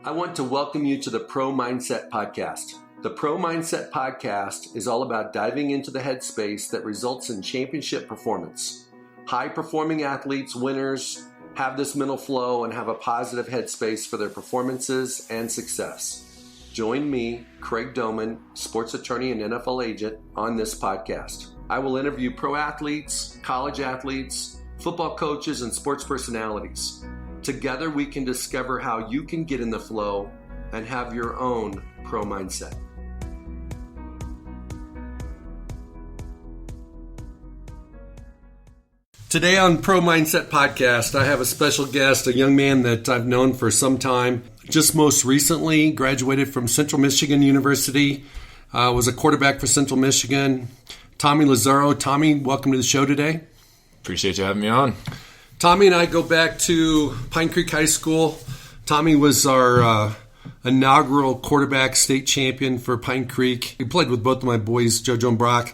I want to welcome you to the Pro Mindset Podcast. The Pro Mindset Podcast is all about diving into the headspace that results in championship performance. High-performing athletes, winners, have this mental flow and have a positive headspace for their performances and success. Join me, Craig Domann, sports attorney and NFL agent, on this podcast. I will interview pro athletes, college athletes, football coaches, and sports personalities. Together, we can discover how you can get in the flow and have your own pro mindset. Today on Pro Mindset Podcast, I have a special guest, a young man that I've known for some time. Just most recently graduated from Central Michigan University, was a quarterback for Central Michigan. Tommy Lazzaro. Tommy, welcome to the show today. Appreciate you having me on. Tommy and I go back to Pine Creek High School. Tommy was our inaugural quarterback state champion for Pine Creek. He played with both of my boys, JoJo and Brock.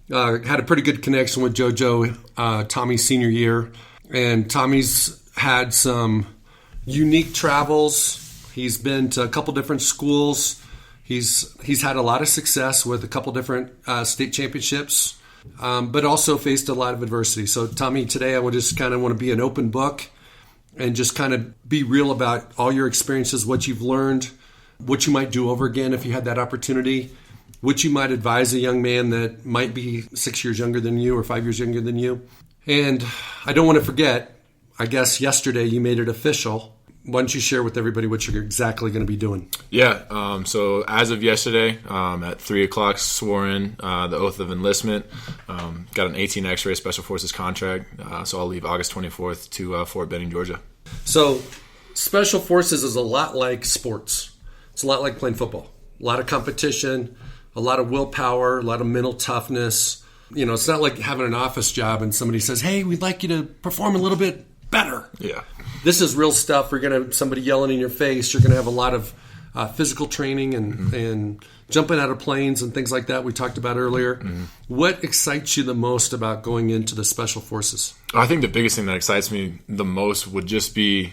Had a pretty good connection with JoJo Tommy's senior year. And Tommy's had some unique travels. He's been to a couple different schools. He's had a lot of success with a couple different state championships. But also faced a lot of adversity. So, Tommy, today I would just kind of want to be an open book and just kind of be real about all your experiences, what you've learned, what you might do over again if you had that opportunity, what you might advise a young man that might be 6 years younger than you or 5 years younger than you. And I don't want to forget, I guess yesterday you made it official. Why don't you share with everybody what you're exactly going to be doing? Yeah, so as of yesterday, at 3 o'clock, swore in the oath of enlistment. Got an 18 X-ray Special Forces contract, so I'll leave August 24th to Fort Benning, Georgia. So Special Forces is a lot like sports. It's a lot like playing football. A lot of competition, a lot of willpower, a lot of mental toughness. You know, it's not like having an office job and somebody says, hey, we'd like you to perform a little bit better. Yeah. This is real stuff. We're going to have somebody yelling in your face. You're going to have a lot of physical training and jumping out of planes and things like that we talked about earlier. Mm-hmm. What excites you the most about going into the Special Forces? I think the biggest thing that excites me the most would just be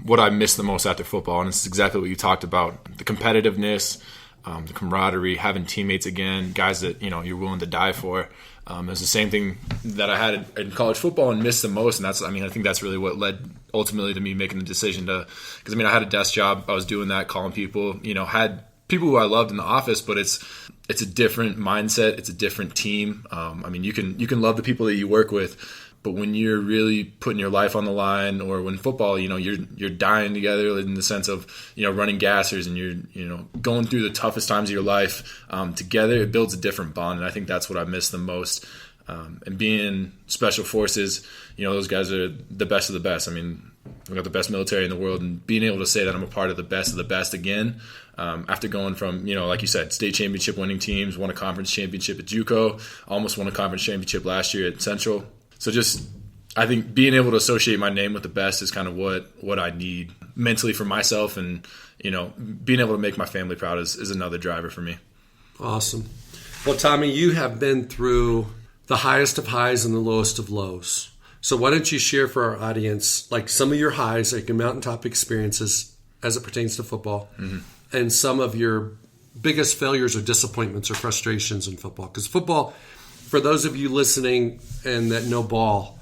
what I miss the most after football, and it's exactly what you talked about. The competitiveness, the camaraderie, having teammates again, guys that you're willing to die for. It's the same thing that I had in college football and missed the most, and I think that's really what led ultimately to me making the decision to. Because I had a desk job, I was doing that, calling people. Had people who I loved in the office, but it's a different mindset, it's a different team. You can love the people that you work with, but when you're really putting your life on the line, or when football, you're dying together in the sense of running gassers and you're going through the toughest times of your life together, it builds a different bond, and I think that's what I miss the most. And being Special Forces, those guys are the best of the best. We've got the best military in the world, and being able to say that I'm a part of the best again, after going from, like you said, state championship winning teams, won a conference championship at JUCO, almost won a conference championship last year at Central. So I think being able to associate my name with the best is kind of what I need mentally for myself, and being able to make my family proud is another driver for me. Awesome. Well, Tommy, you have been through the highest of highs and the lowest of lows. So why don't you share for our audience like some of your highs, like your mountaintop experiences as it pertains to football, mm-hmm. and some of your biggest failures or disappointments or frustrations in football? Because football, for those of you listening and that know ball,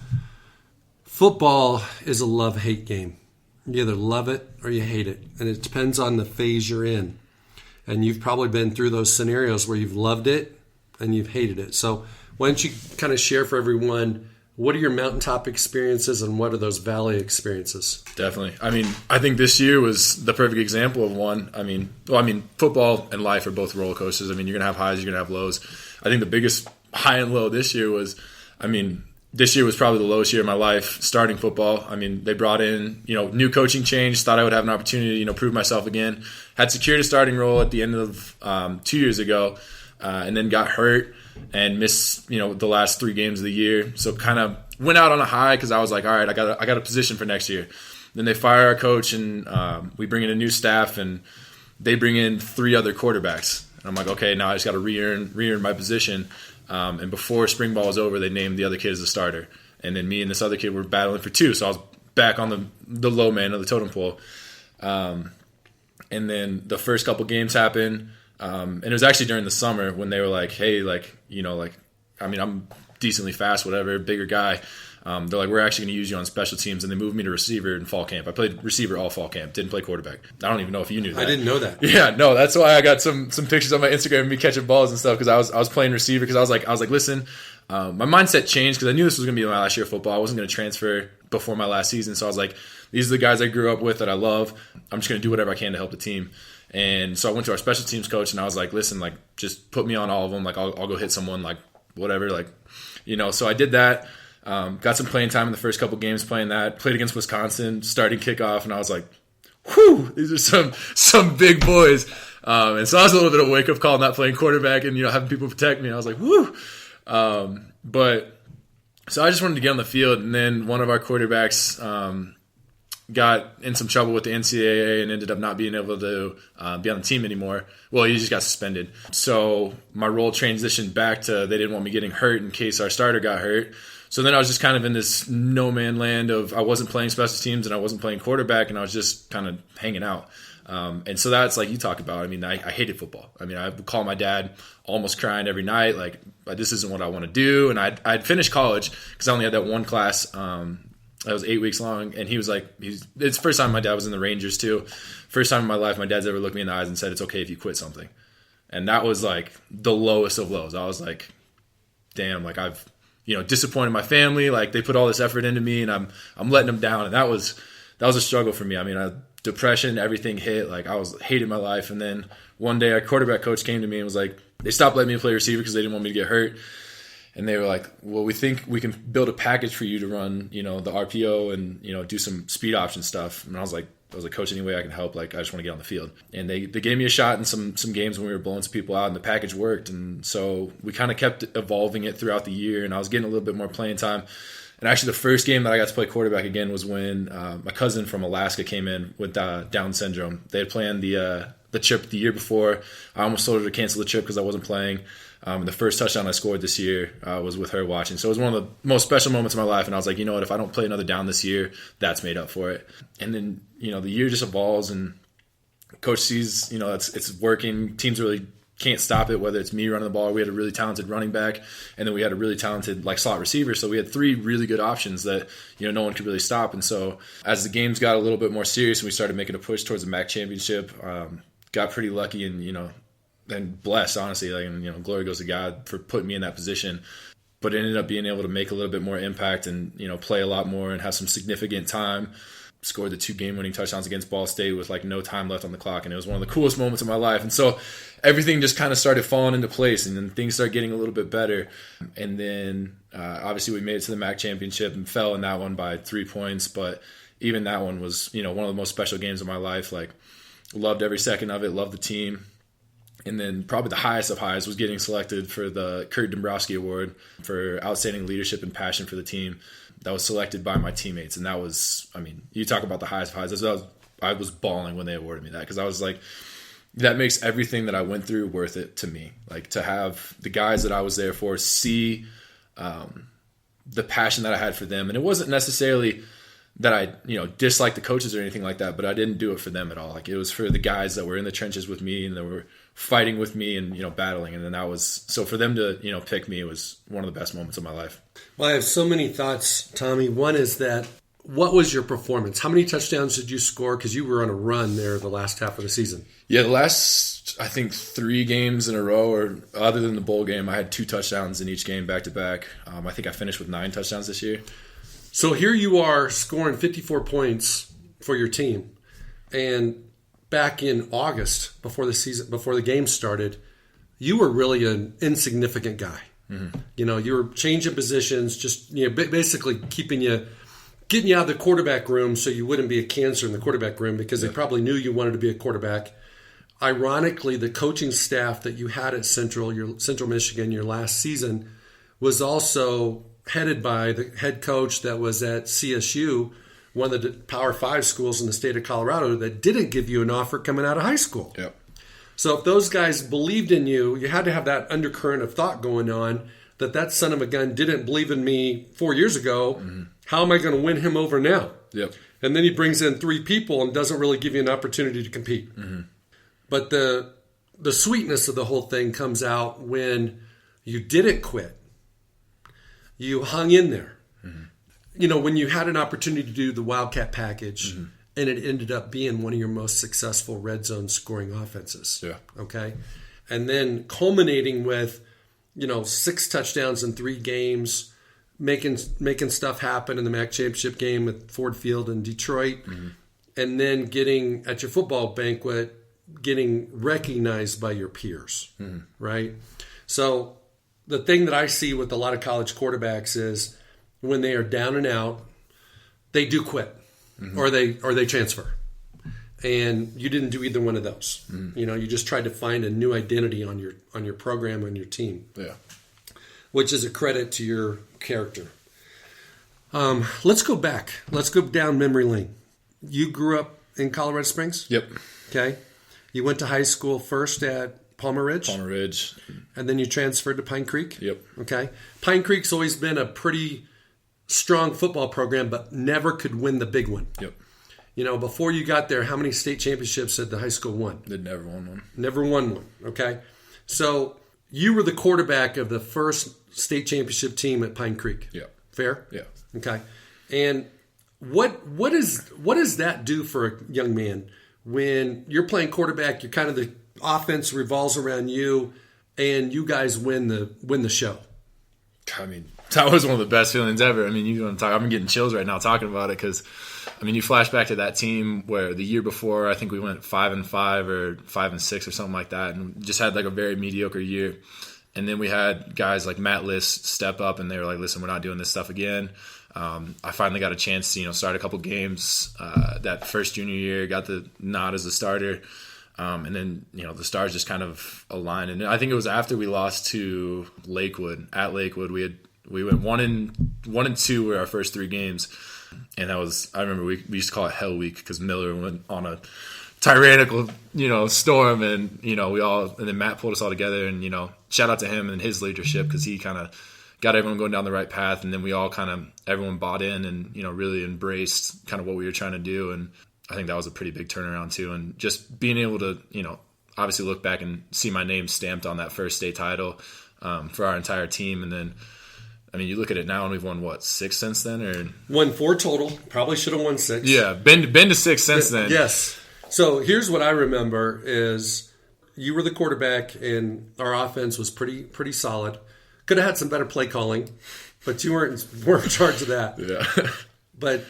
football is a love-hate game. You either love it or you hate it, and it depends on the phase you're in. And you've probably been through those scenarios where you've loved it and you've hated it. So why don't you kind of share for everyone, what are your mountaintop experiences and what are those valley experiences? Definitely. I think this year was the perfect example of one. Football and life are both roller coasters. You're going to have highs, you're going to have lows. I think the biggest high and low this year was, this year was probably the lowest year of my life starting football. They brought in, new coaching change, thought I would have an opportunity to, prove myself again. Had secured a starting role at the end of 2 years ago, and then got hurt and missed, the last 3 games of the year. So kind of went out on a high because I was like, all right, I got a position for next year. Then they fire our coach, and we bring in a new staff, and they bring in 3 other quarterbacks. And I'm like, okay, now I just got to re-earn my position. And before spring ball was over, they named the other kid as the starter. And then me and this other kid were battling for 2. So I was back on the low man of the totem pole. And then the first couple games happened. And it was actually during the summer when they were like, hey, like, you know, like, I mean, I'm decently fast, whatever, bigger guy. They're like, we're actually going to use you on special teams. And they moved me to receiver in fall camp. I played receiver all fall camp. Didn't play quarterback. I don't even know if you knew that. I didn't know that. Yeah, no, that's why I got some pictures on my Instagram of me catching balls and stuff, because I was playing receiver, because I was like, listen, my mindset changed because I knew this was going to be my last year of football. I wasn't going to transfer before my last season. So I was like, these are the guys I grew up with that I love. I'm just going to do whatever I can to help the team. And so I went to our special teams coach and I was like, listen, like, just put me on all of them. Like, I'll go hit someone, like, whatever. Like, you know, so I did that. Got some playing time in the first couple games playing that. Played against Wisconsin, starting kickoff, and I was like, whew, these are some big boys. And so I was a little bit of a wake-up call not playing quarterback and, you know, having people protect me. And I was like, whew. But so I just wanted to get on the field. And then one of our quarterbacks got in some trouble with the NCAA and ended up not being able to be on the team anymore. Well, he just got suspended. So my role transitioned back to they didn't want me getting hurt in case our starter got hurt. So then I was just kind of in this no man land of I wasn't playing special teams and I wasn't playing quarterback, and I was just kind of hanging out. And so that's like you talk about. I mean, I hated football. I mean, I would call my dad almost crying every night, like, this isn't what I want to do. And I'd finished college because I only had that one class that was 8 weeks long. And he was like, it's the first time my dad was in the Rangers too. First time in my life my dad's ever looked me in the eyes and said, it's okay if you quit something. And that was like the lowest of lows. I was like, damn, like I've, you know, disappointed my family. Like they put all this effort into me and I'm letting them down. And that was a struggle for me. I mean, depression, everything hit. Like I was hating my life. And then one day our quarterback coach came to me and was like, they stopped letting me play receiver because they didn't want me to get hurt. And they were like, well, we think we can build a package for you to run, you know, the RPO and, you know, do some speed option stuff. And I was like, coach, any way I can help, like, I just want to get on the field. And they gave me a shot in some games when we were blowing some people out, and the package worked. And so we kind of kept evolving it throughout the year, and I was getting a little bit more playing time. And actually the first game that I got to play quarterback again was when my cousin from Alaska came in with Down syndrome. They had planned the trip the year before. I almost told her to cancel the trip because I wasn't playing. And the first touchdown I scored this year was with her watching. So it was one of the most special moments of my life. And I was like, you know what, if I don't play another down this year, that's made up for it. And then, you know, the year just evolves and coach sees, you know, it's working. Teams really can't stop it, whether it's me running the ball. We had a really talented running back, and then we had a really talented like slot receiver. So we had three really good options that, you know, no one could really stop. And so as the games got a little bit more serious and we started making a push towards the MAC championship, got pretty lucky and, you know, and blessed, honestly, like, and, you know, glory goes to God for putting me in that position. But ended up being able to make a little bit more impact and, you know, play a lot more and have some significant time. Scored the 2 game-winning touchdowns against Ball State with like no time left on the clock, and it was one of the coolest moments of my life. And so everything just kind of started falling into place, and then things started getting a little bit better. And then obviously we made it to the MAC championship and fell in that one by 3 points, but even that one was, you know, one of the most special games of my life. Like, loved every second of it, loved the team. And then probably the highest of highs was getting selected for the Kurt Dombrowski Award for outstanding leadership and passion for the team. That was selected by my teammates. And that was, I mean, you talk about the highest of highs. I was bawling when they awarded me that, because I was like, that makes everything that I went through worth it to me. Like, to have the guys that I was there for see the passion that I had for them. And it wasn't necessarily that I, you know, disliked the coaches or anything like that, but I didn't do it for them at all. Like, it was for the guys that were in the trenches with me and that were fighting with me and, you know, battling. And then that was, so for them to, you know, pick me, it was one of the best moments of my life. Well, I have so many thoughts, Tommy. One is that, what was your performance? How many touchdowns did you score? Because you were on a run there the last half of the season. Yeah, the last, I think, 3 games in a row, or other than the bowl game, I had 2 touchdowns in each game back to back. I think I finished with 9 touchdowns this year. So here you are scoring 54 points for your team. And back in August, before the game started, you were really an insignificant guy. Mm-hmm. You know, you were changing positions, just, you know, basically getting you out of the quarterback room so you wouldn't be a cancer in the quarterback room, because they probably knew you wanted to be a quarterback. Ironically, the coaching staff that you had at Central Michigan, your last season, was also headed by the head coach that was at CSU, one of the Power 5 schools in the state of Colorado, that didn't give you an offer coming out of high school. Yep. So if those guys believed in you, you had to have that undercurrent of thought going on that son of a gun didn't believe in me 4 years ago. Mm-hmm. How am I going to win him over now? Yep. And then he brings in 3 people and doesn't really give you an opportunity to compete. Mm-hmm. But the sweetness of the whole thing comes out when you didn't quit. You hung in there. Mm-hmm. You know, when you had an opportunity to do the Wildcat package, mm-hmm. and it ended up being one of your most successful red zone scoring offenses. Yeah. Okay. And then culminating with, 6 touchdowns in 3 games, making stuff happen in the MAC championship game at Ford Field in Detroit, mm-hmm. and then getting at your football banquet, getting recognized by your peers, mm-hmm. right? So the thing that I see with a lot of college quarterbacks is when they are down and out, they do quit, mm-hmm. or they transfer. And you didn't do either one of those. Mm-hmm. You just tried to find a new identity on your program and your team. Yeah. Which is a credit to your character. Let's go back. Let's go down memory lane. You grew up in Colorado Springs? Yep. Okay. You went to high school first at Palmer Ridge? Palmer Ridge. And then you transferred to Pine Creek? Yep. Okay. Pine Creek's always been a pretty strong football program, but never could win the big one. Yep. Before you got there, how many state championships had the high school won? They never won one. Never won one. Okay. So you were the quarterback of the first state championship team at Pine Creek. Yeah. Fair? Yeah. Okay. And what does that do for a young man when you're playing quarterback? You're kind of the offense revolves around you, and you guys win the show. I mean, that was one of the best feelings ever. I mean, you want to talk? I'm getting chills right now talking about it because, I mean, you flash back to that team where the year before, I think we went 5-5 or 5-6 or something like that, and just had like a very mediocre year. And then we had guys like Matt List step up, and they were like, "Listen, we're not doing this stuff again." I finally got a chance to start a couple games that first junior year, got the nod as a starter, and then the stars just kind of aligned. And I think it was after we lost to Lakewood. At Lakewood, we went 1-2 were our first 3 games, and that was, I remember we used to call it Hell Week because Miller went on a tyrannical storm, and and then Matt pulled us all together, and shout out to him and his leadership because he kind of got everyone going down the right path, and then we all everyone bought in and really embraced kind of what we were trying to do. And I think that was a pretty big turnaround too, and just being able to obviously look back and see my name stamped on that first state title for our entire team. And then I mean, you look at it now and we've won 6 since then, or won 4 total. Probably should have won 6. Yeah, been to 6 since then. Yes. So here's what I remember is you were the quarterback and our offense was pretty solid. Could have had some better play calling, but you weren't in charge of that. Yeah. But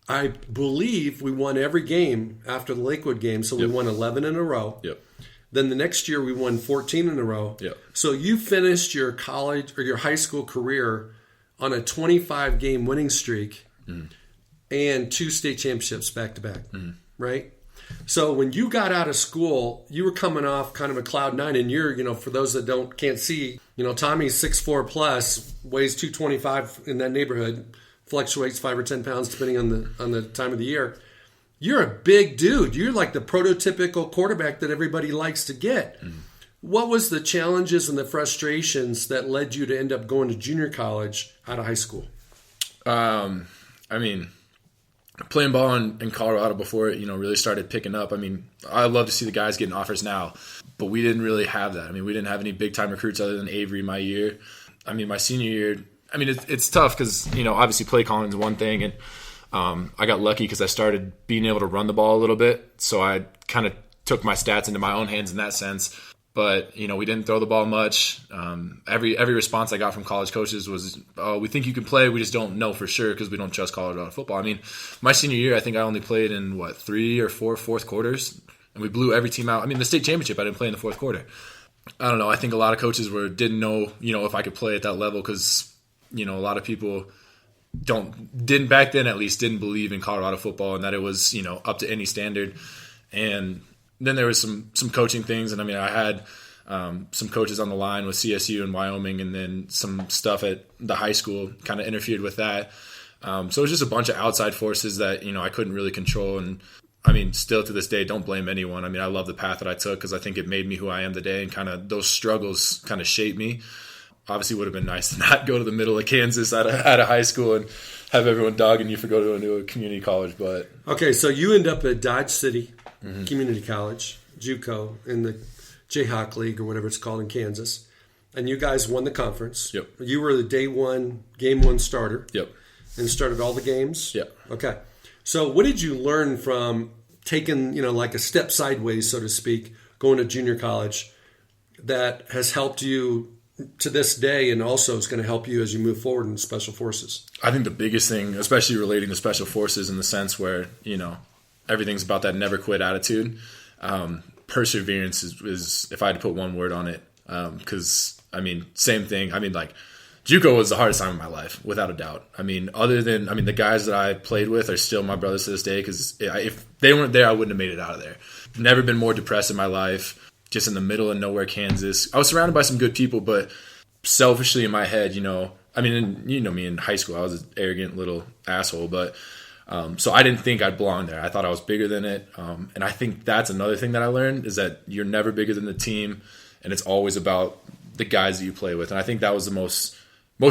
I believe we won every game after the Lakewood game, so we won 11 in a row. Yep. Then the next year we won 14 in a row. Yep. So you finished your college or your high school career on a 25-game winning streak and 2 state championships back to back, right? So when you got out of school, you were coming off kind of a cloud 9, and you're, for those that can't see, Tommy's 6'4 plus, weighs 225 in that neighborhood, fluctuates 5 or 10 pounds depending on the time of the year. You're a big dude. You're like the prototypical quarterback that everybody likes to get. What was the challenges and the frustrations that led you to end up going to junior college out of high school? I mean, playing ball in Colorado before it, really started picking up. I mean, I love to see the guys getting offers now, but we didn't really have that. I mean, we didn't have any big-time recruits other than Avery my year. I mean, my senior year, I mean, it's tough because, obviously play calling is one thing, and I got lucky because I started being able to run the ball a little bit, so I kind of took my stats into my own hands in that sense. But, we didn't throw the ball much. Every response I got from college coaches was, "Oh, we think you can play. We just don't know for sure because we don't trust Colorado football." I mean, my senior year, I think I only played in, 3 or 4 fourth quarters, and we blew every team out. I mean, the state championship, I didn't play in the fourth quarter. I don't know. I think a lot of coaches didn't know, if I could play at that level because, a lot of people didn't back then at least didn't believe in Colorado football and that it was, up to any standard. And then there was some coaching things, and I mean, I had some coaches on the line with CSU and Wyoming, and then some stuff at the high school kind of interfered with that. So it was just a bunch of outside forces that I couldn't really control. And I mean, still to this day, don't blame anyone. I mean, I love the path that I took because I think it made me who I am today, and kind of those struggles kind of shaped me. Obviously, would have been nice to not go to the middle of Kansas out of high school and have everyone dogging you for going to a community college. But okay, so you end up at Dodge City Community College, JUCO, in the Jayhawk League or whatever it's called in Kansas, and you guys won the conference. Yep. You were the game one starter. Yep. And started all the games. Yep. Okay. So what did you learn from taking, like a step sideways, so to speak, going to junior college that has helped you to this day and also is going to help you as you move forward in Special Forces? I think the biggest thing, especially relating to Special Forces in the sense where, everything's about that never quit attitude. Perseverance is, if I had to put one word on it, because, same thing. JUCO was the hardest time of my life, without a doubt. The guys that I played with are still my brothers to this day, because if they weren't there, I wouldn't have made it out of there. Never been more depressed in my life, just in the middle of nowhere, Kansas. I was surrounded by some good people, but selfishly in my head, me in high school, I was an arrogant little asshole, but so I didn't think I'd belong there. I thought I was bigger than it, and I think that's another thing that I learned, is that you're never bigger than the team, and it's always about the guys that you play with. And I think that was the most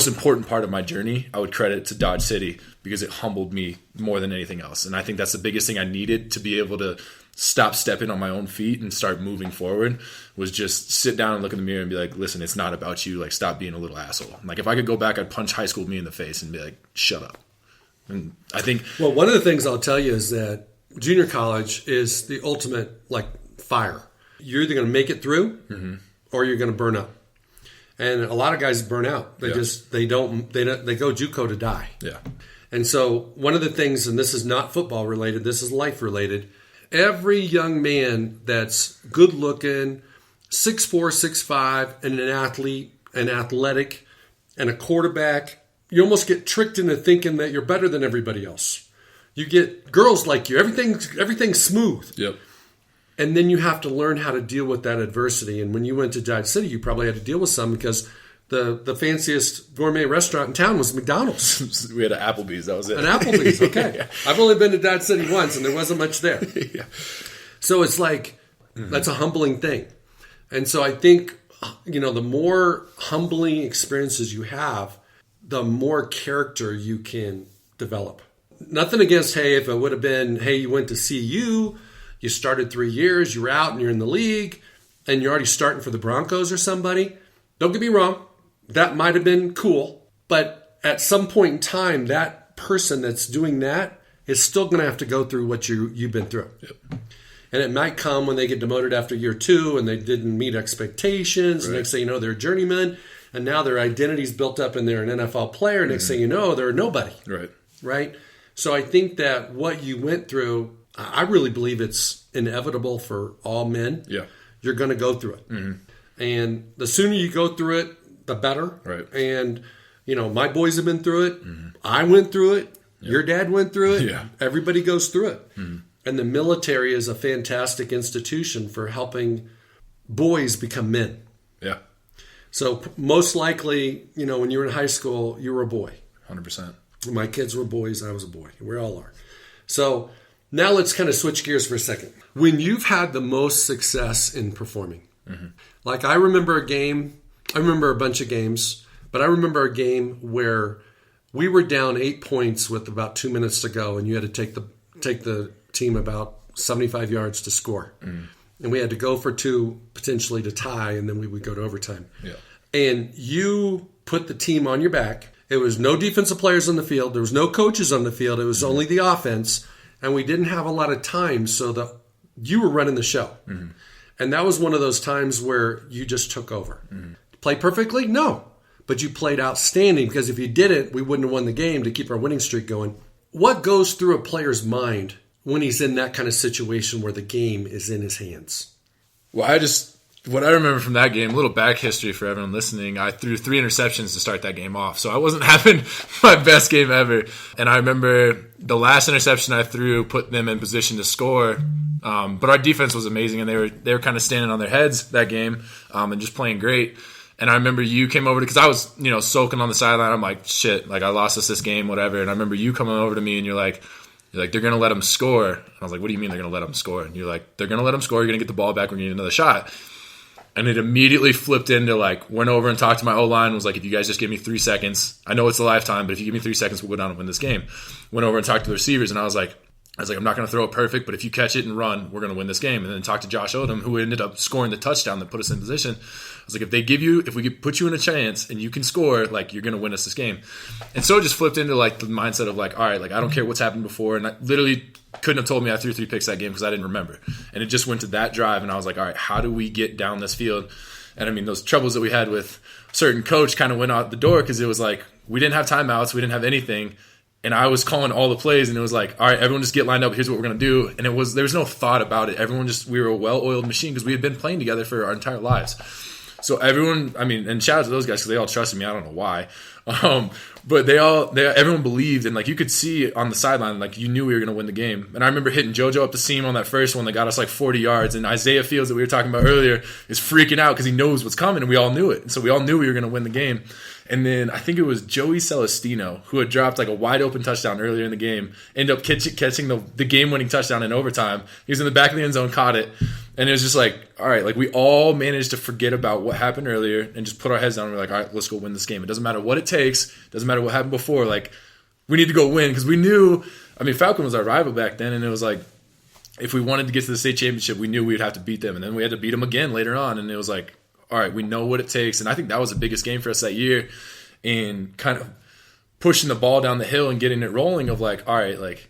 important part of my journey. I would credit to Dodge City, because it humbled me more than anything else. And I think that's the biggest thing I needed to be able to stop stepping on my own feet and start moving forward, was just sit down and look in the mirror and be like, listen, it's not about you. Like, stop being a little asshole. Like, if I could go back, I'd punch high school me in the face and be like, shut up. And I think... Well, one of the things I'll tell you is that junior college is the ultimate, fire. You're either going to make it through or you're going to burn up. And a lot of guys burn out. They go JUCO to die. Yeah. And so one of the things, and this is not football related, this is life related. Every young man that's good looking, 6'4", 6'5", and an athlete, an athletic, and a quarterback, you almost get tricked into thinking that you're better than everybody else. You get girls like you. Everything's smooth. Yep. And then you have to learn how to deal with that adversity. And when you went to Dodge City, you probably had to deal with some, because the fanciest gourmet restaurant in town was McDonald's. We had an Applebee's. That was it. An Applebee's, okay. Yeah. I've only been to Dodge City once, and there wasn't much there. Yeah. So it's that's a humbling thing. And so I think, the more humbling experiences you have, the more character you can develop. Nothing against, if it would have been, you went to CU, you started 3 years, you're out and you're in the league, and you're already starting for the Broncos or somebody. Don't get me wrong, that might have been cool, but at some point in time, that person that's doing that is still going to have to go through what you've been through. Yep. And it might come when they get demoted after year 2 and they didn't meet expectations. Right. Next thing you know, they're a journeyman, and now their identity's built up and they're an NFL player. Next thing you know, they're nobody. Right? So I think that what you went through, I really believe it's inevitable for all men. Yeah. You're going to go through it. And the sooner you go through it, the better. Right. And, my boys have been through it. I went through it. Yep. Your dad went through it. Yeah. Everybody goes through it. And the military is a fantastic institution for helping boys become men. Yeah. So most likely, when you were in high school, you were a boy. 100%. My kids were boys. I was a boy. We all are. So now let's kind of switch gears for a second. When you've had the most success in performing, I remember a bunch of games, but I remember a game where we were down 8 points with about 2 minutes to go, and you had to take the team about 75 yards to score. And we had to go for 2, potentially to tie, and then we would go to overtime. Yeah. And you put the team on your back. It was no defensive players on the field. There was no coaches on the field. It was only the offense. And we didn't have a lot of time, so that you were running the show. And that was one of those times where you just took over. Play perfectly? No. But you played outstanding, because if you didn't, we wouldn't have won the game to keep our winning streak going. What goes through a player's mind when he's in that kind of situation where the game is in his hands? Well, what I remember from that game, a little back history for everyone listening, I threw 3 interceptions to start that game off. So I wasn't having my best game ever. And I remember the last interception I threw put them in position to score. But our defense was amazing, and they were kind of standing on their heads that game and just playing great. And I remember you came over because I was, soaking on the sideline. I'm like, shit, I lost us this game, whatever. And I remember you coming over to me and you're like, they're going to let them score. And I was like, what do you mean they're going to let them score? And you're like, they're going to let them score. You're going to get the ball back. We're going to get another shot. And it immediately flipped into like, went over and talked to my O-line, was like, if you guys just give me 3 seconds, I know it's a lifetime, but if you give me 3 seconds, we'll go down and win this game. Went over and talked to the receivers, and I was like, I'm not going to throw it perfect, but if you catch it and run, we're going to win this game. And then talked to Josh Odom, who ended up scoring the touchdown that put us in position. I was like, if we could put you in a chance and you can score, like, you're going to win us this game. And so it just flipped into like the mindset of like, all right, like, I don't care what's happened before. And I literally couldn't have told me I threw 3 picks that game because I didn't remember. And it just went to that drive, and I was like, all right, how do we get down this field? And I mean, those troubles that we had with a certain coach kind of went out the door because it was like, we didn't have timeouts, we didn't have anything. And I was calling all the plays, and it was like, all right, everyone just get lined up. Here's what we're going to do. And there was no thought about it. We were a well-oiled machine because we had been playing together for our entire lives. So everyone, I mean, and shout out to those guys because they all trusted me. I don't know why. But everyone believed, and like you could see on the sideline, like you knew we were going to win the game. And I remember hitting JoJo up the seam on that first one that got us like 40 yards. And Isaiah Fields that we were talking about earlier is freaking out because he knows what's coming, and we all knew it. And so we all knew we were going to win the game. And then I think it was Joey Celestino who had dropped like a wide open touchdown earlier in the game, ended up catching the game-winning touchdown in overtime. He was in the back of the end zone, caught it. And it was just like, all right, like we all managed to forget about what happened earlier and just put our heads down and we're like, all right, let's go win this game. It doesn't matter what it takes. It doesn't matter what happened before. Like, we need to go win because we knew, I mean, Falcon was our rival back then, and it was like, if we wanted to get to the state championship, we knew we would have to beat them. And then we had to beat them again later on. And it was like, all right, we know what it takes. And I think that was the biggest game for us that year, in kind of pushing the ball down the hill and getting it rolling of like, all right, like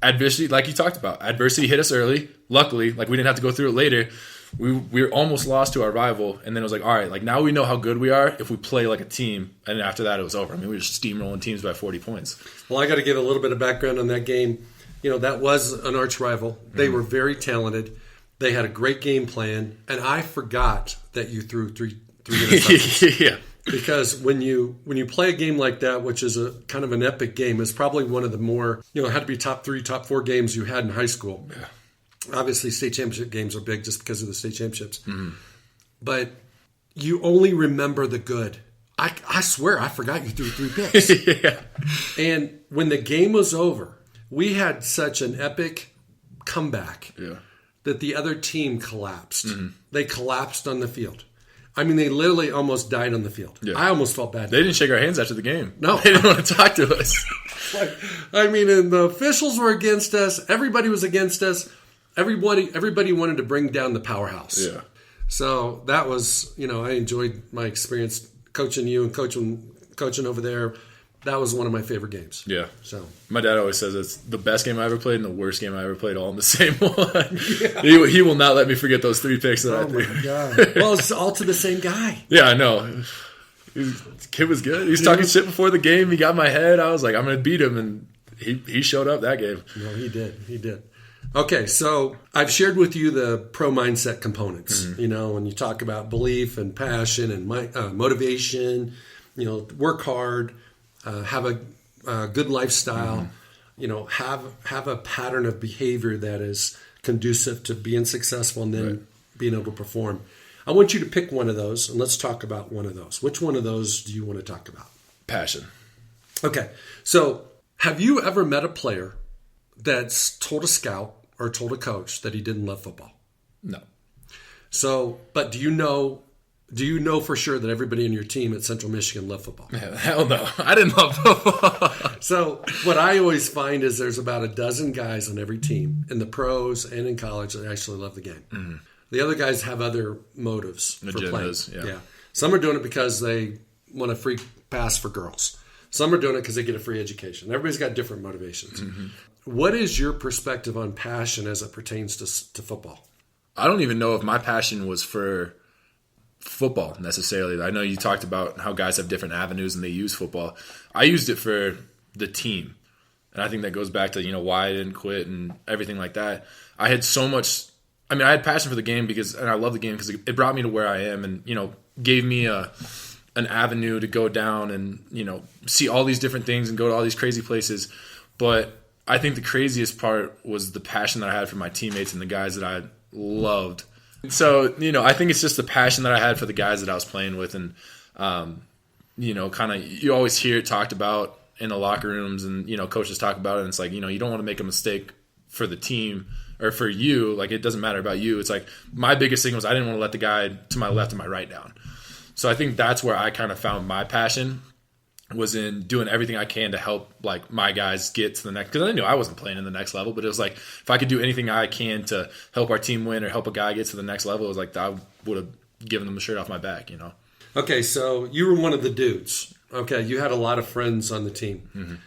adversity, like you talked about, adversity hit us early. Luckily, like we didn't have to go through it later. We were almost lost to our rival. And then it was like, all right, like now we know how good we are if we play like a team. And after that, it was over. I mean, we were just steamrolling teams by 40 points. Well, I got to give a little bit of background on that game. You know, that was an arch rival. They were very talented. They had a great game plan. And I forgot that you threw three interceptions. Yeah. Because when you play a game like that, which is a kind of an epic game, it's probably one of the more, you know, it had to be top 3, top 4 games you had in high school. Yeah. Obviously, state championship games are big just because of the state championships. Mm-hmm. But you only remember the good. I swear I forgot you threw 3 picks. Yeah. And when the game was over, we had such an epic comeback that the other team collapsed. Mm-hmm. They collapsed on the field. I mean, they literally almost died on the field. Yeah. I almost felt bad. They didn't shake our hands after the game. No. They didn't want to talk to us. I mean, and the officials were against us. Everybody was against us. Everybody wanted to bring down the powerhouse. Yeah. So that was, you know, I enjoyed my experience coaching you and coaching over there. That was one of my favorite games. Yeah. So my dad always says it's the best game I ever played and the worst game I ever played all in the same one. Yeah. He will not let me forget those 3 picks that I threw. Oh my God. Well, it's all to the same guy. Yeah, I know. The kid was good. He was talking shit before the game. He got in my head. I was like, I'm going to beat him. And he showed up that game. No, he did. Okay, so I've shared with you the pro mindset components. Mm-hmm. You know, when you talk about belief and passion and motivation, you know, work hard, have a good lifestyle, mm-hmm. you know, have a pattern of behavior that is conducive to being successful and then being able to perform. I want you to pick one of those, and let's talk about one of those. Which one of those do you want to talk about? Passion. Okay, so have you ever met a player that's told a scout or told a coach that he didn't love football? No. So, but do you know for sure that everybody in your team at Central Michigan loved football? Yeah, hell no. I didn't love football. So what I always find is there's about a dozen guys on every team, in the pros and in college, that actually love the game. Mm-hmm. The other guys have other motives for playing. Yeah. Some are doing it because they want a free pass for girls. Some are doing it because they get a free education. Everybody's got different motivations. Mm-hmm. What is your perspective on passion as it pertains to football? I don't even know if my passion was for football necessarily. I know you talked about how guys have different avenues and they use football. I used it for the team. And I think that goes back to, you know, why I didn't quit and everything like that. I had so much, I mean, I had passion for the game and I love the game because it brought me to where I am and, you know, gave me an avenue to go down and, you know, see all these different things and go to all these crazy places. But I think the craziest part was the passion that I had for my teammates and the guys that I loved. So, you know, I think it's just the passion that I had for the guys that I was playing with. And, you know, kind of, you always hear it talked about in the locker rooms and, you know, coaches talk about it. And it's like, you know, you don't want to make a mistake for the team or for you, like it doesn't matter about you. It's like my biggest thing was I didn't want to let the guy to my left and my right down. So I think that's where I kind of found my passion, was in doing everything I can to help like my guys get to the next, because I knew I wasn't playing in the next level, but it was like if I could do anything I can to help our team win or help a guy get to the next level, it was like I would have given them the shirt off my back, you know. Okay, so you were one of the dudes. Okay, you had a lot of friends on the team.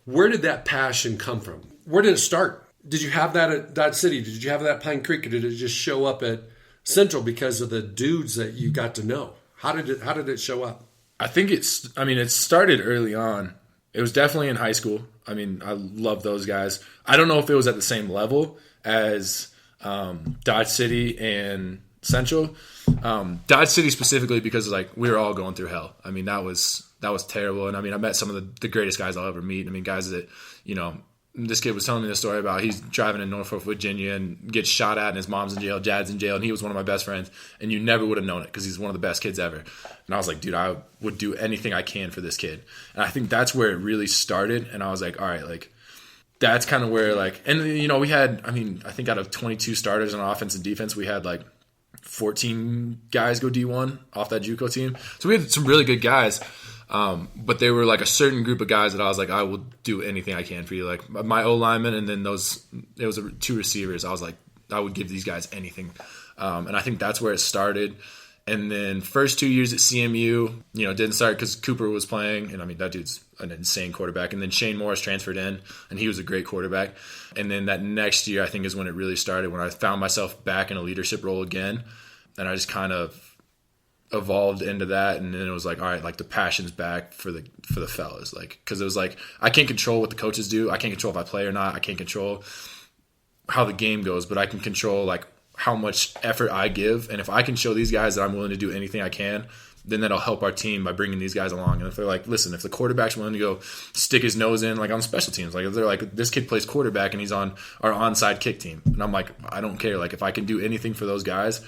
Where did that passion come from? Where did it start? Did you have that at Dodge City? Did you have that at Pine Creek? Or did it just show up at Central because of the dudes that you got to know? How did it show up? I think it started early on. It was definitely in high school. I mean, I love those guys. I don't know if it was at the same level as Dodge City and Central. Dodge City specifically because like we were all going through hell. I mean, that was terrible. And I mean, I met some of the greatest guys I'll ever meet. I mean, guys that, you know, this kid was telling me the story about he's driving in Norfolk, Virginia and gets shot at and his mom's in jail, dad's in jail, and he was one of my best friends. And you never would have known it because he's one of the best kids ever. And I was like, dude, I would do anything I can for this kid. And I think that's where it really started. And I was like, all right, like that's kind of where like, and you know, we had, I mean, I think out of 22 starters on offense and defense, we had like 14 guys go D1 off that JUCO team. So we had some really good guys. But they were like a certain group of guys that I was like, I will do anything I can for you. Like my O lineman, and then it was 2 receivers. I was like, I would give these guys anything. And I think that's where it started. And then first 2 years at CMU, you know, didn't start because Cooper was playing. And I mean, that dude's an insane quarterback. And then Shane Morris transferred in and he was a great quarterback. And then that next year, I think is when it really started, when I found myself back in a leadership role again. And I just kind of evolved into that, and then it was like, all right, like the passion's back for the fellas, like, because it was like I can't control what the coaches do, I can't control if I play or not, I can't control how the game goes, but I can control like how much effort I give, and if I can show these guys that I'm willing to do anything I can, then that'll help our team by bringing these guys along. And if they're like, listen, if the quarterback's willing to go stick his nose in like on special teams, like if they're like, this kid plays quarterback and he's on our onside kick team, and I'm like, I don't care, like if I can do anything for those guys,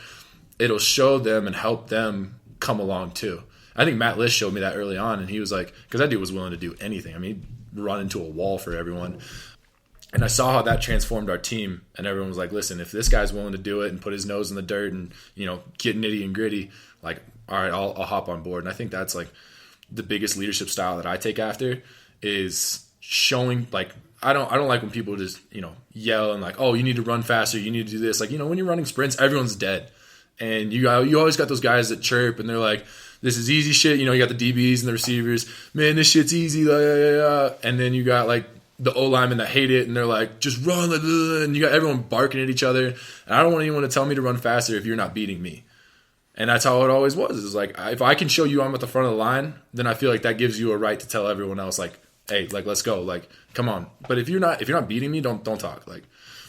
it'll show them and help them come along too. I think Matt List showed me that early on, and he was like, because that dude was willing to do anything. I mean, he'd run into a wall for everyone. And I saw how that transformed our team, and everyone was like, listen, if this guy's willing to do it and put his nose in the dirt and, you know, get nitty and gritty, like, all right, I'll hop on board. And I think that's like the biggest leadership style that I take after, is showing, like, I don't like when people just, you know, yell and like, oh, you need to run faster, you need to do this. Like, you know, when you're running sprints, everyone's dead. And you always got those guys that chirp and they're like, this is easy shit. You know, you got the DBs and the receivers. Man, this shit's easy. And then you got like the O linemen that hate it and they're like, just run. And you got everyone barking at each other. And I don't want anyone to tell me to run faster if you're not beating me. And that's how it always was. It's like, if I can show you I'm at the front of the line, then I feel like that gives you a right to tell everyone else, like, hey, like, let's go. Like, come on. But if you're not beating me, don't talk. Like,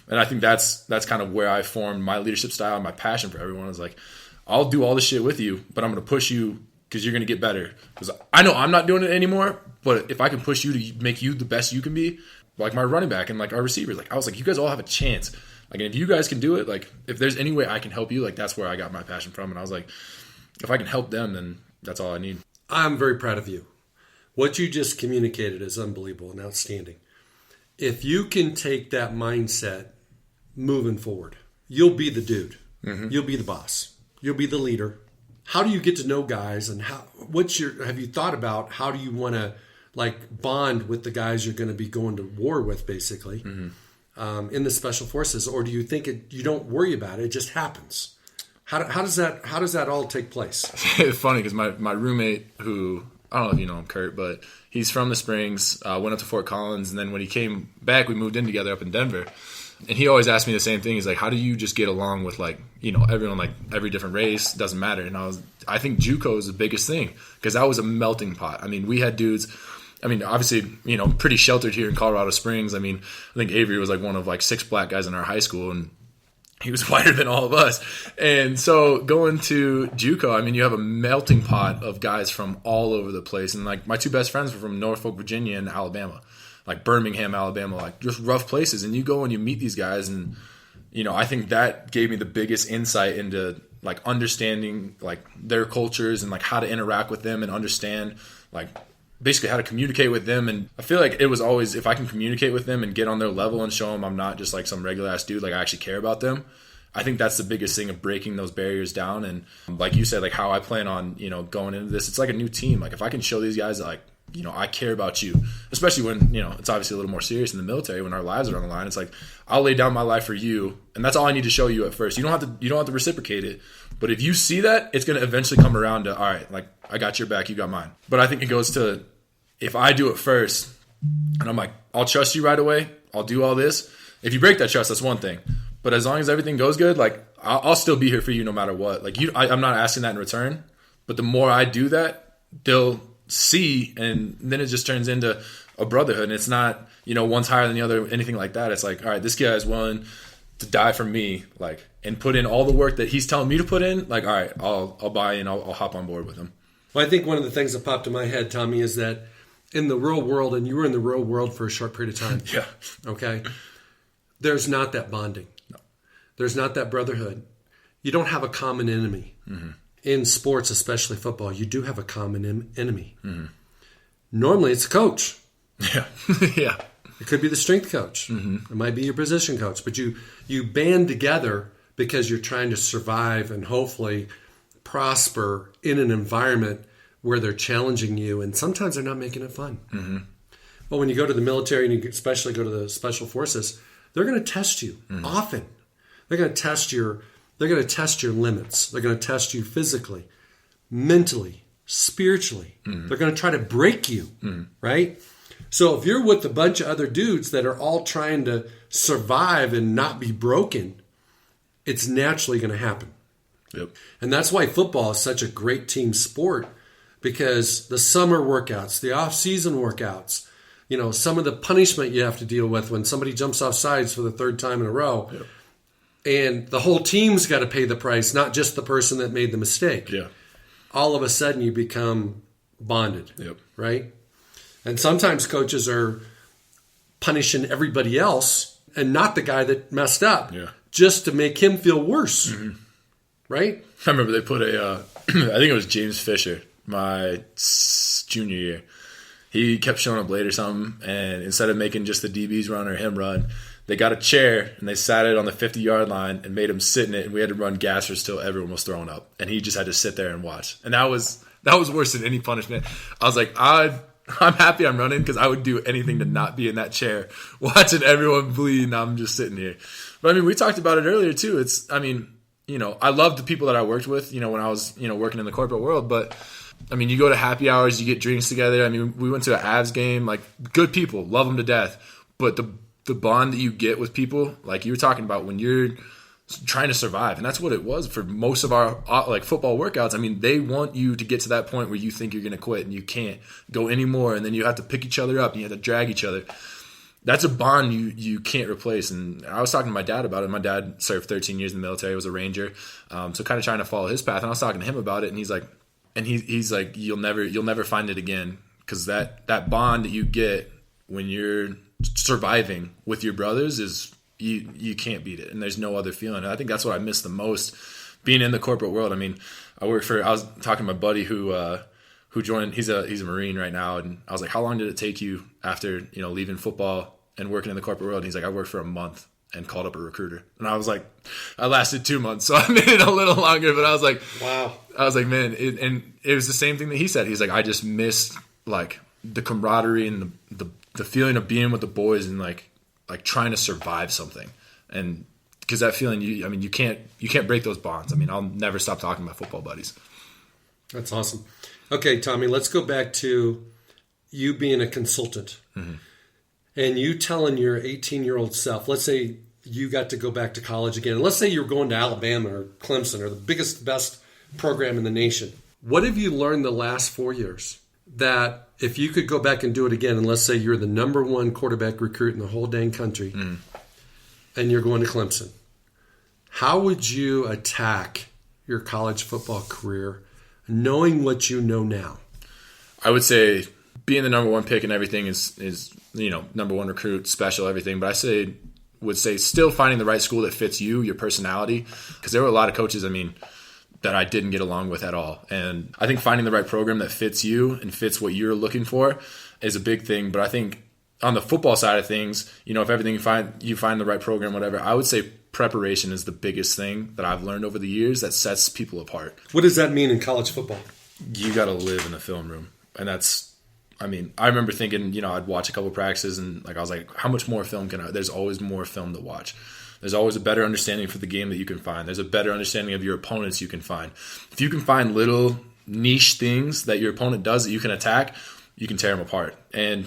and I think that's kind of where I formed my leadership style and my passion for everyone. Is like, I'll do all this shit with you, but I'm going to push you because you're going to get better. Because I know I'm not doing it anymore, but if I can push you to make you the best you can be, like my running back and like our receivers, like I was like, you guys all have a chance. Like, and if you guys can do it, like if there's any way I can help you, like that's where I got my passion from. And I was like, if I can help them, then that's all I need. I'm very proud of you. What you just communicated is unbelievable and outstanding. If you can take that mindset moving forward, you'll be the dude. Mm-hmm. You'll be the boss. You'll be the leader. How do you get to know guys, and have you thought about how do you want to like bond with the guys you're going to be going to war with, basically, in the special forces, or do you think you don't worry about it? It just happens. How does that all take place? It's funny because my roommate, who I don't know if you know him, Kurt, but he's from the Springs, went up to Fort Collins, and then when he came back, we moved in together up in Denver. And he always asked me the same thing. He's like, how do you just get along with, like, you know, everyone, like every different race, doesn't matter. And I think JUCO is the biggest thing because that was a melting pot. I mean, we had dudes, I mean, obviously, you know, pretty sheltered here in Colorado Springs. I mean, I think Avery was like one of like 6 black guys in our high school, and he was whiter than all of us. And so going to JUCO, I mean, you have a melting pot of guys from all over the place. And like my 2 best friends were from Norfolk, Virginia and Alabama. Like Birmingham, Alabama, like just rough places. And you go and you meet these guys, and, you know, I think that gave me the biggest insight into like understanding like their cultures and like how to interact with them and understand like basically how to communicate with them. And I feel like it was always, if I can communicate with them and get on their level and show them I'm not just like some regular ass dude, like I actually care about them. I think that's the biggest thing of breaking those barriers down. And like you said, like how I plan on, going into this, it's like a new team. Like if I can show these guys that, like, I care about you, especially when, it's obviously a little more serious in the military when our lives are on the line. It's like, I'll lay down my life for you. And that's all I need to show you at first. You don't have to reciprocate it. But if you see that, it's going to eventually come around to, all right, like I got your back, you got mine. But I think it goes to, if I do it first and I'm like, I'll trust you right away, I'll do all this. If you break that trust, that's one thing. But as long as everything goes good, like I'll still be here for you no matter what. Like I'm not asking that in return. But the more I do that, they'll see, and then it just turns into a brotherhood. And it's not, one's higher than the other, anything like that. It's like, all right, this guy is willing to die for me, like, and put in all the work that he's telling me to put in. Like, all right, I'll buy in, I'll hop on board with him. Well, I think one of the things that popped in my head, Tommy, is that in the real world, and you were in the real world for a short period of time. Yeah. Okay. There's not that bonding. No. There's not that brotherhood. You don't have a common enemy. Mm-hmm. In sports, especially football, you do have a common enemy. Mm-hmm. Normally, it's a coach. Yeah. Yeah. It could be the strength coach. Mm-hmm. It might be your position coach. But you band together because you're trying to survive and hopefully prosper in an environment where they're challenging you. And sometimes they're not making it fun. Mm-hmm. But when you go to the military and you especially go to the special forces, they're going to test you often. They're going to test your limits. They're going to test you physically, mentally, spiritually. They're going to try to break you, right? So if you're with a bunch of other dudes that are all trying to survive and not be broken, it's naturally going to happen. Yep. And that's why football is such a great team sport, because the summer workouts, the off-season workouts, some of the punishment you have to deal with when somebody jumps off sides for the third time in a row. Yep. And the whole team's got to pay the price, not just the person that made the mistake. Yeah. All of a sudden you become bonded, Yep. right? And sometimes coaches are punishing everybody else and not the guy that messed up, just to make him feel worse, right? I remember they put I think it was James Fisher, my junior year. He kept showing up late or something, and instead of making just the DBs run or him run, they got a chair and they sat it on the 50-yard line and made him sit in it, and we had to run gassers till everyone was throwing up, and he just had to sit there and watch. And that was worse than any punishment. I was like, I'm happy I'm running, because I would do anything to not be in that chair watching everyone bleed, and I'm just sitting here. But we talked about it earlier too. I love the people that I worked with, when I was, working in the corporate world. But you go to happy hours, you get drinks together. We went to an Avs game, like good people, love them to death. But the bond that you get with people, like you were talking about, when you're trying to survive, and that's what it was for most of our like football workouts. They want you to get to that point where you think you're going to quit and you can't go anymore, and then you have to pick each other up and you have to drag each other. That's a bond you can't replace. And I was talking to my dad about it. My dad served 13 years in the military, was a Ranger, so kind of trying to follow his path. And I was talking to him about it, and he's like, you'll never find it again, because that bond that you get when you're surviving with your brothers is you can't beat it, and there's no other feeling. And I think that's what I miss the most being in the corporate world. I was talking to my buddy who joined. He's a Marine right now, and I was like, how long did it take you after leaving football and working in the corporate world? And he's like, I worked for a month and called up a recruiter. And I was like, I lasted 2 months, so I made it a little longer. But I was like, wow. I was like, man, and it was the same thing that he said. He's like, I just missed like the camaraderie and the feeling of being with the boys and like trying to survive something. And because that feeling, you can't break those bonds. I'll never stop talking about football buddies. That's awesome. Okay, Tommy, let's go back to you being a consultant. Mm-hmm. And you telling your 18-year-old self, let's say you got to go back to college again. And let's say you're going to Alabama or Clemson or the biggest, best program in the nation. What have you learned the last 4 years that if you could go back and do it again, and let's say you're the number one quarterback recruit in the whole dang country, and you're going to Clemson, how would you attack your college football career knowing what you know now? I would say being the number one pick and everything is number one recruit, special, everything. But I would say still finding the right school that fits you, your personality. Because there were a lot of coaches, that I didn't get along with at all. And I think finding the right program that fits you and fits what you're looking for is a big thing. But I think on the football side of things, if everything you find the right program, whatever, I would say preparation is the biggest thing that I've learned over the years that sets people apart. What does that mean in college football? You got to live in the film room. And I remember thinking, I'd watch a couple practices and I was like, how much more film there's always more film to watch. There's always a better understanding for the game that you can find. There's a better understanding of your opponents you can find. If you can find little niche things that your opponent does that you can attack, you can tear them apart. And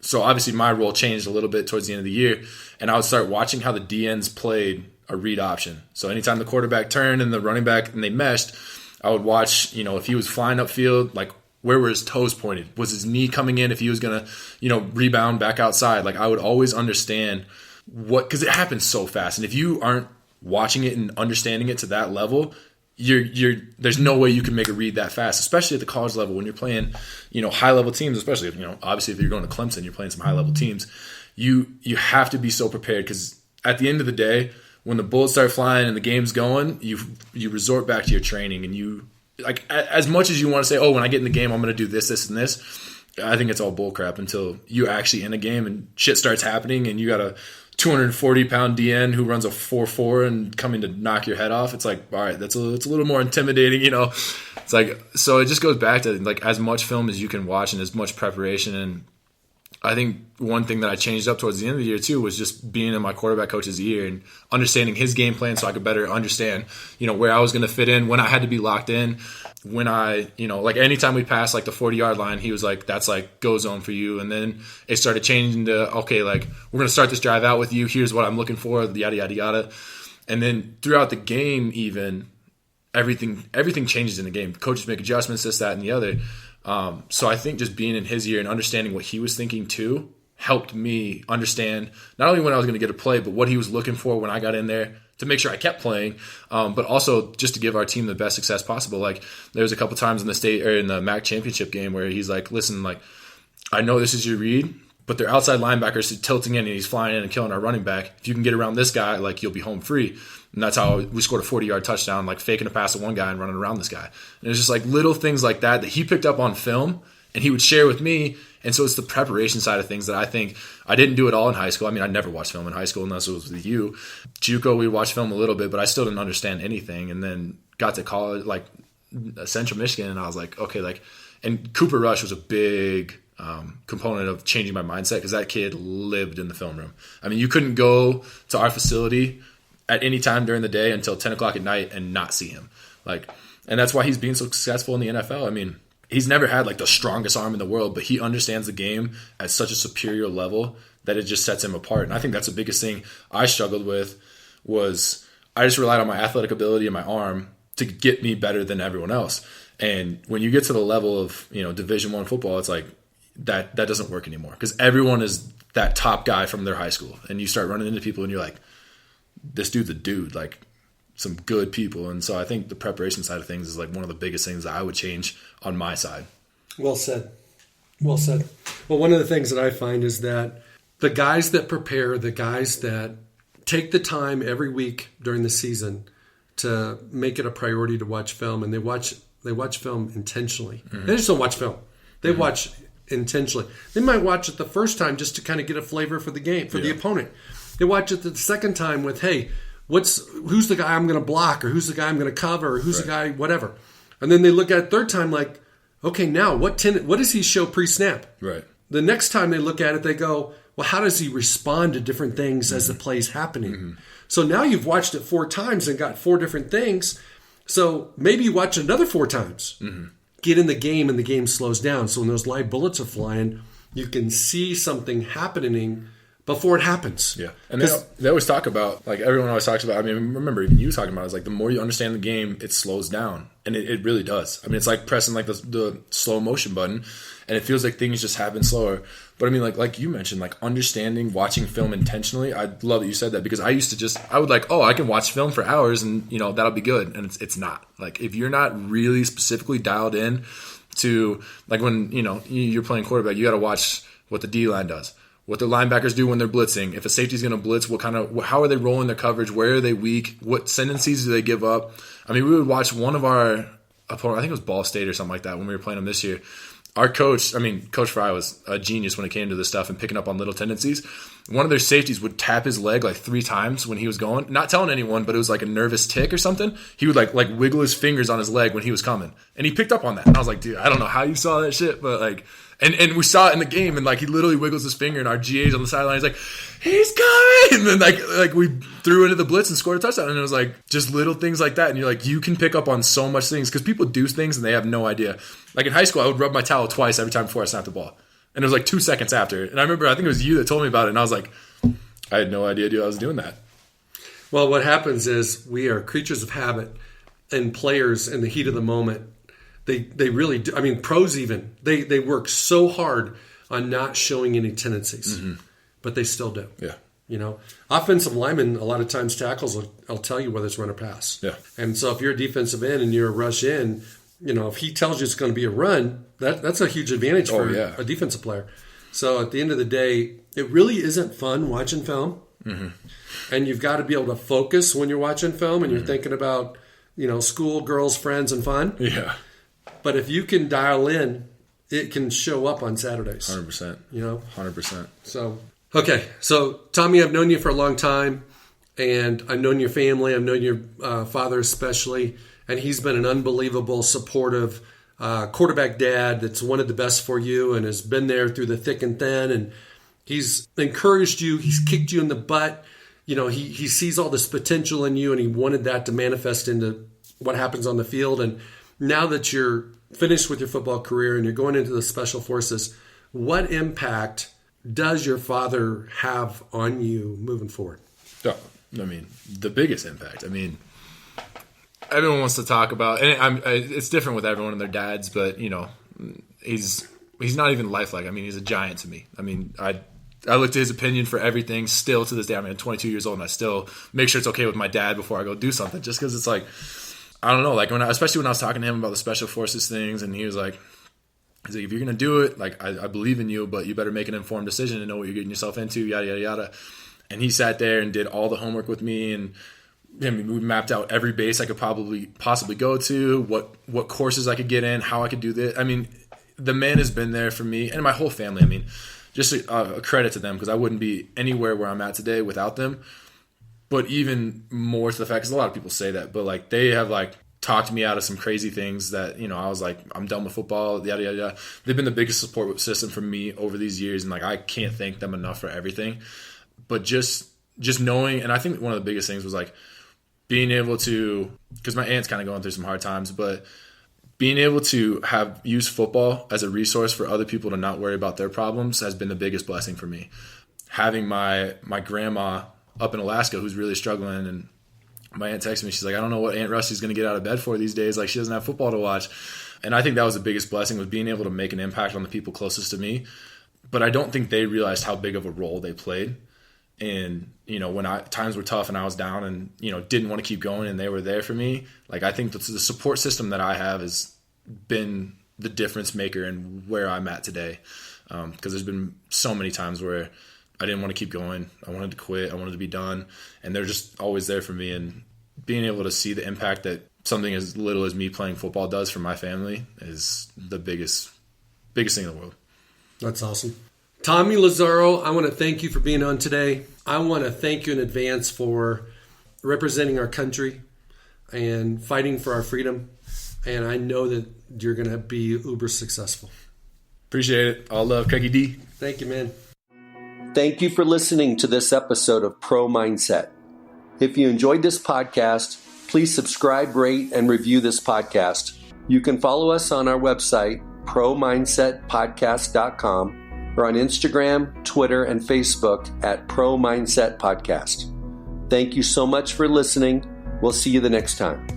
so obviously my role changed a little bit towards the end of the year, and I would start watching how the DNs played a read option. So anytime the quarterback turned and the running back and they meshed, I would watch, if he was flying upfield, where were his toes pointed? Was his knee coming in if he was going to, rebound back outside? I would always understand because it happens so fast. And if you aren't watching it and understanding it to that level, there's no way you can make a read that fast, especially at the college level when you're playing, high level teams, especially if, obviously if you're going to Clemson, you're playing some high level teams. You have to be so prepared because at the end of the day, when the bullets start flying and the game's going, you resort back to your training and you as much as you want to say, oh, when I get in the game, I'm going to do this, this, and this. I think it's all bullcrap until you actually in a game and shit starts happening and you got a 240-pound DN who runs a 4.4 and coming to knock your head off. It's all right, it's a little more intimidating, It's so it just goes back to as much film as you can watch and as much preparation. And I think one thing that I changed up towards the end of the year too was just being in my quarterback coach's ear and understanding his game plan so I could better understand, where I was going to fit in, when I had to be locked in, when I, anytime we passed the 40-yard line, he was that's go zone for you. And then it started changing to, okay, we're going to start this drive out with you. Here's what I'm looking for, yada, yada, yada. And then throughout the game, even everything changes in the game. Coaches make adjustments, this, that, and the other. So I think just being in his ear and understanding what he was thinking too helped me understand not only when I was going to get a play, but what he was looking for when I got in there to make sure I kept playing, but also just to give our team the best success possible. There was a couple times in the state or in the MAC championship game where he's listen, I know this is your read, but their outside linebackers tilting in and he's flying in and killing our running back. If you can get around this guy, you'll be home free. And that's how we scored a 40-yard touchdown, faking a pass to one guy and running around this guy. And it's just little things like that he picked up on film and he would share with me. And so it's the preparation side of things that I think I didn't do it all in high school. I mean, I never watched film in high school unless it was with you. JUCO, we watched film a little bit, but I still didn't understand anything. And then got to college, Central Michigan, and I was okay, and Cooper Rush was a big component of changing my mindset because that kid lived in the film room. I mean, you couldn't go to our facility at any time during the day until 10 o'clock at night and not see him. And that's why he's being so successful in the NFL. I mean, he's never had the strongest arm in the world, but he understands the game at such a superior level that it just sets him apart. And I think that's the biggest thing I struggled with was I just relied on my athletic ability and my arm to get me better than everyone else. And when you get to the level of, Division I football, it's that doesn't work anymore because everyone is that top guy from their high school. And you start running into people and you're this dude's a dude, some good people. And so I think the preparation side of things is one of the biggest things that I would change on my side. Well said. Well said. Well, one of the things that I find is that the guys that prepare, the guys that take the time every week during the season to make it a priority to watch film, and they watch film intentionally. Mm-hmm. They just don't watch film. They watch intentionally. They might watch it the first time just to kind of get a flavor for the game, for the opponent. They watch it the second time with, hey, who's the guy I'm going to block, or who's the guy I'm going to cover, or who's the guy, whatever. And then they look at it third time okay, now what does he show pre-snap? Right. The next time they look at it, they go, well, how does he respond to different things as the play's happening? Mm-hmm. So now you've watched it 4 times and got 4 different things. So maybe you watch it another 4 times. Mm-hmm. Get in the game and the game slows down. So when those live bullets are flying, you can see something happening before it happens. Yeah. And they always talk about, everyone always talks about, I mean, remember even you talking about it, the more you understand the game, it slows down. And it really does. I mean, it's pressing the slow motion button, and it feels like things just happen slower. But I mean, like you mentioned, understanding, watching film intentionally. I love that you said that because I used to I would I can watch film for hours and, that'll be good. And it's not. If you're not really specifically dialed in to, when, you're playing quarterback, you got to watch what the D-line does. what the linebackers do when they're blitzing. If a safety's going to blitz, how are they rolling their coverage? Where are they weak? What tendencies do they give up? I mean, we would watch one of our opponents, I think it was Ball State or something like that when we were playing them this year. Our coach, Coach Fry was a genius when it came to this stuff and picking up on little tendencies. One of their safeties would tap his leg like 3 times when he was going, not telling anyone, but it was like a nervous tick or something. He would like wiggle his fingers on his leg when he was coming. And he picked up on that. And I was like, dude, I don't know how you saw that shit, but like, and we saw it in the game, and like he literally wiggles his finger, and our GA's on the sideline. He's like, he's coming, and then like we threw into the blitz and scored a touchdown. And it was like just little things like that, and you're like, you can pick up on so much things because people do things and they have no idea. Like in high school, I would rub my towel twice every time before I snapped the ball, and it was like 2 seconds after. And I remember, I think it was you that told me about it, and I was like, I had no idea, dude, I was doing that. Well, what happens is we are creatures of habit, and players in the heat of the moment. They really do. I mean, pros even, they work so hard on not showing any tendencies, but they still do. Yeah. You know, offensive linemen, a lot of times tackles will tell you whether it's run or pass. Yeah. And so if you're a defensive end and you're a rush in, you know, if he tells you it's going to be a run, that's a huge advantage for a defensive player. So at the end of the day, it really isn't fun watching film. And you've got to be able to focus when you're watching film and you're thinking about, you know, school, girls, friends, and fun. Yeah. But if you can dial in, it can show up on Saturdays. 100%. You know? 100%. So, okay. So, Tommy, I've known you for a long time, and I've known your family. I've known your father especially, and he's been an unbelievable, supportive quarterback dad that's wanted the best for you and has been there through the thick and thin, and he's encouraged you. He's kicked you in the butt. You know, he sees all this potential in you, and he wanted that to manifest into what happens on the field. And now that you're finished with your football career and you're going into the Special Forces, what impact does your father have on you moving forward? Oh, I mean, the biggest impact. I mean, everyone wants to talk about, and it's different with everyone and their dads, but, you know, he's not even lifelike. I mean, he's a giant to me. I mean, I look to his opinion for everything still to this day. I mean, I'm 22 years old, and I still make sure it's okay with my dad before I go do something, just because it's like, I don't know, like especially when I was talking to him about the Special Forces things, and he was like, if you're going to do it, like, I believe in you, but you better make an informed decision and know what you're getting yourself into, yada, yada, yada. And he sat there and did all the homework with me, and I mean, we mapped out every base I could possibly go to, what courses I could get in, how I could do this. I mean, the man has been there for me and my whole family. I mean, just a credit to them, because I wouldn't be anywhere where I'm at today without them. But even more to the fact, because a lot of people say that, but like they have like talked me out of some crazy things that, you know, I was like, I'm done with football, yada, yada, yada. They've been the biggest support system for me over these years, and like I can't thank them enough for everything. But just knowing, and I think one of the biggest things was like being able to, because my aunt's kind of going through some hard times, but being able to use football as a resource for other people to not worry about their problems has been the biggest blessing for me. Having my grandma up in Alaska who's really struggling, and my aunt texted me, she's like, I don't know what Aunt Rusty's going to get out of bed for these days, like she doesn't have football to watch. And I think that was the biggest blessing, was being able to make an impact on the people closest to me. But I don't think they realized how big of a role they played. And, you know, when times were tough and I was down and, you know, didn't want to keep going, and they were there for me, like I think the support system that I have has been the difference maker in where I'm at today. Because there's been so many times where I didn't want to keep going. I wanted to quit. I wanted to be done. And they're just always there for me. And being able to see the impact that something as little as me playing football does for my family is the biggest thing in the world. That's awesome. Tommy Lazzaro, I want to thank you for being on today. I want to thank you in advance for representing our country and fighting for our freedom. And I know that you're going to be uber successful. Appreciate it. All love, Craigie D. Thank you, man. Thank you for listening to this episode of Pro Mindset. If you enjoyed this podcast, please subscribe, rate, and review this podcast. You can follow us on our website, promindsetpodcast.com, or on Instagram, Twitter, and Facebook at Pro Mindset Podcast. Thank you so much for listening. We'll see you the next time.